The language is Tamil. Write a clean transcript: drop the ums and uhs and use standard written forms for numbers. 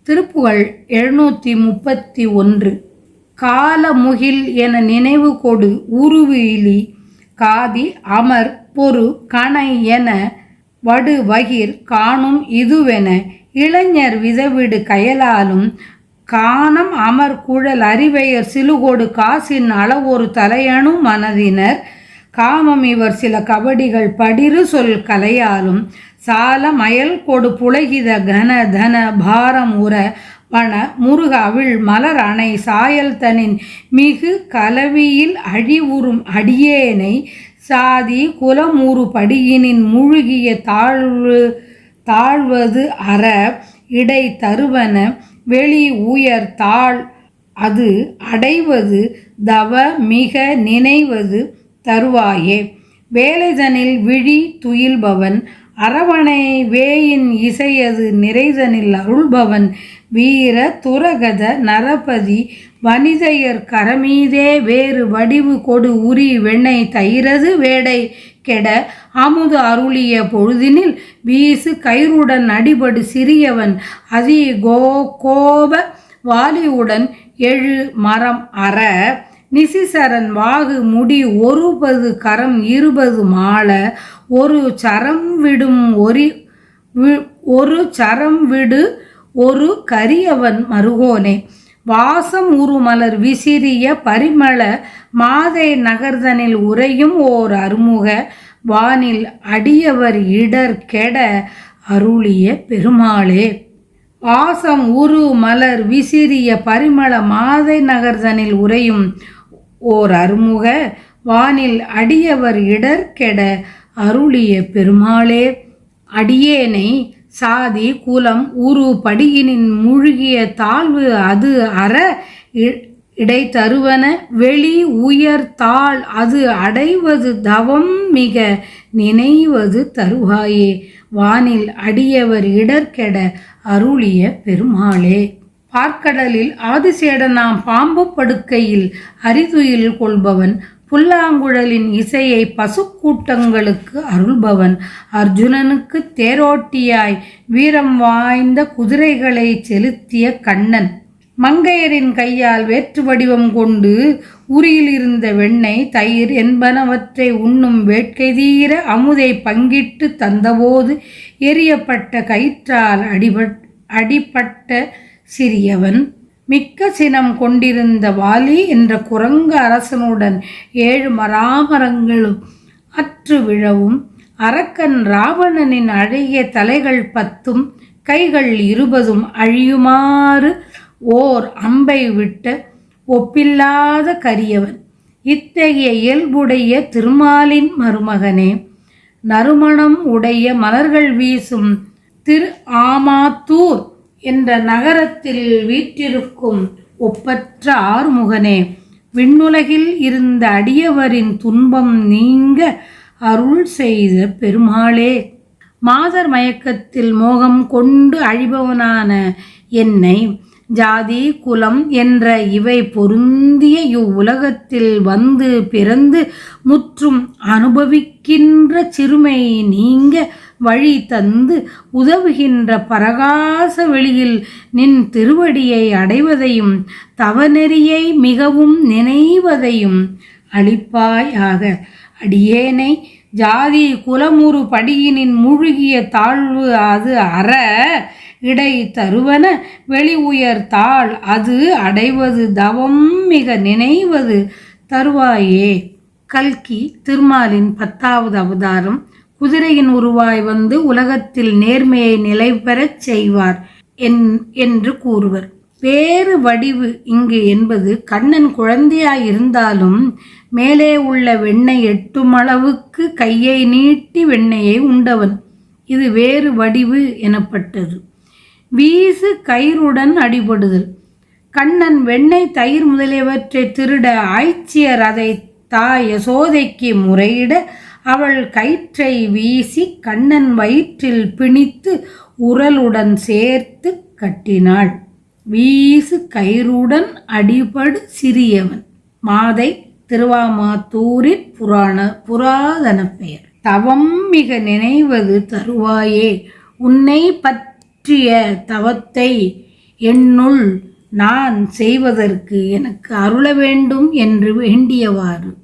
திருப்புகழ் 731. காலமுகில் என நினைவு கொடு உருவிலி காதி அமர் பொறு கணை என வடுவகிர் காணும் இதுவென இளைஞர் விதவிடு கயலாலும் காணம் அமர் குழல் அறிவையர் சிலுகோடு காசின் அளவொரு தலையணு மனதினர் காமம் இவர் சில கபடிகள் படிறு சொல் கலையாலும் சால மயல் கொடு புலகித கன தன பாரம் உற வன முருக அவிழ் மலர் அணை சாயல் தனின் மிகு கலவியில் அழிவுறும் அடியேனை சாதி குலமூறு படியினின் முழுகிய தாழ்வது அற இடை தருவன வெளி உயர் தாழ் அது அடைவது தவ மிக நினைவது தருவாயே. வேலைதனில் விழி துயில்பவன் அரவணை வேயின் இசையது நிறைதனில் அருள்பவன் வீர துரகத நரபதி வனிதையர் கரமீதே வேறு வடிவு கொடு உரி வெண்ணை தயிரது வேடை கெட அமுது அருளிய பொழுதினில் வீசு கயிறுடன் அடிபடு சிறியவன் அதி கோப வாலியுடன் எழு மரம் அற நிசிசரன் வாகு முடி 10 கரம் 20 மாள ஒரு சரம் விடு ஒரு கரியவன் மருகோனே. வாசம் உருமலர் விசிறிய பரிமள மாதை நகர்தனில் உறையும் ஓர் அருமுக வானில் அடியவர் இடர் கெட அருளிய பெருமாளே. வாசம் உரு மலர் விசிறிய பரிமள மாதை நகர்தனில் உறையும் ஓர் அருமுக வானில் அடியவர் இடர் கெட அருளிய பெருமாளே. அடியேனை சாதி குலம் உரு படியினின் முழுகிய தாழ்வு அது அற இடை தருவன வெளி உயர் தாழ் அது அடைவது தவம் மிக நினைவது தருவாயே. வானில் அடியவர் இடர்கெட அருளிய பெருமாளே. பார்க்கடலில் ஆதிசேடனாம் பாம்பு படுக்கையில் அரிதுயில் கொள்பவன் புல்லாங்குழலின் இசையை பசுக்கூட்டங்களுக்கு அருள்பவன் அர்ஜுனனுக்கு தேரோட்டியாய் வீரம் வாய்ந்த குதிரைகளை செலுத்திய கண்ணன் மங்கையரின் கையால் வேற்று வடிவம் கொண்டு உரியில் இருந்த வெண்ணெய் தயிர் என்பனவற்றை உண்ணும் வேட்கை தீர அமுதை பங்கிட்டு தந்தபோது எரியப்பட்ட கயிற்றால் அடிபட்ட சிறியவன் மிக்க சினம் கொண்டிருந்த வாலி என்ற குரங்கு அரசனுடன் 7 மராமரங்களும் அற்று விழவும் அரக்கன் ராவணனின் அழகிய தலைகள் 10 கைகள் 20 அழியுமாறு ஓர் அம்பை விட்ட ஒப்பில்லாத கரியவன் இத்தகைய இயல்புடைய திருமாலின் மருமகனே. நறுமணம் உடைய மலர்கள் வீசும் திரு ஆமாத்தூர் என்ற நகரத்தில் வீற்றிருக்கும் ஒப்பற்ற ஆறுமுகனே. விண்ணுலகில் இருந்த அடியவரின் துன்பம் நீங்க அருள் செய்த பெருமாளே. மாதர் மயக்கத்தில் மோகம் கொண்டு அழிபவனான என்னை ஜாதி குலம் என்ற இவை பொருந்திய இவ்வுலகத்தில் வந்து பிறந்து முற்றும் அனுபவிக்கின்ற சிறுமை நீங்க வழி தந்து உதவுகின்ற பரகாச வெளியில் நின் திருவடியை அடைவதையும் தவநெறியை மிகவும் நினைவதையும் அளிப்பாயாக. அடியேனை ஜாதி குலமுறு படியினின் முழுகிய தாழ்வு அது அற இடை தருவன வெளி உயர் தாழ் அது அடைவது தவம் மிக நினைவது தருவாயே. கல்கி திருமாலின் 10வது அவதாரம். குதிரையின் உருவாய் வந்து உலகத்தில் நேர்மையை நிலை பெறச் செய்வார் என்று கூறுவர். வேறு வடிவு இங்கு என்பது கண்ணன் குழந்தையாய் இருந்தாலும் மேலே உள்ள வெண்ணெய் எட்டும் அளவுக்கு கையை நீட்டி வெண்ணெயை உண்டவன். இது வேறு வடிவு எனப்பட்டது. வீசு கயிறுடன் அடிபடுதல். கண்ணன் வெண்ணெய் தயிர் முதலியவற்றை திருட ஆய்ச்சியர் அதை தாய் யசோதைக்கு முறையிட அவள் கயிற்றை வீசி கண்ணன் வயிற்றில் பிணித்து உரலுடன் சேர்த்து கட்டினாள். வீசு கயிறுடன் அடிபடு சிறியவன். மாதை திருவாமாத்தூரின் புராதன பெயர். தவம் மிக நினைவது தருவாயே. உன்னை பற்றிய தவத்தை என்னுள் நான் செய்வதற்கு எனக்கு அருள வேண்டும் என்று வேண்டியவாறு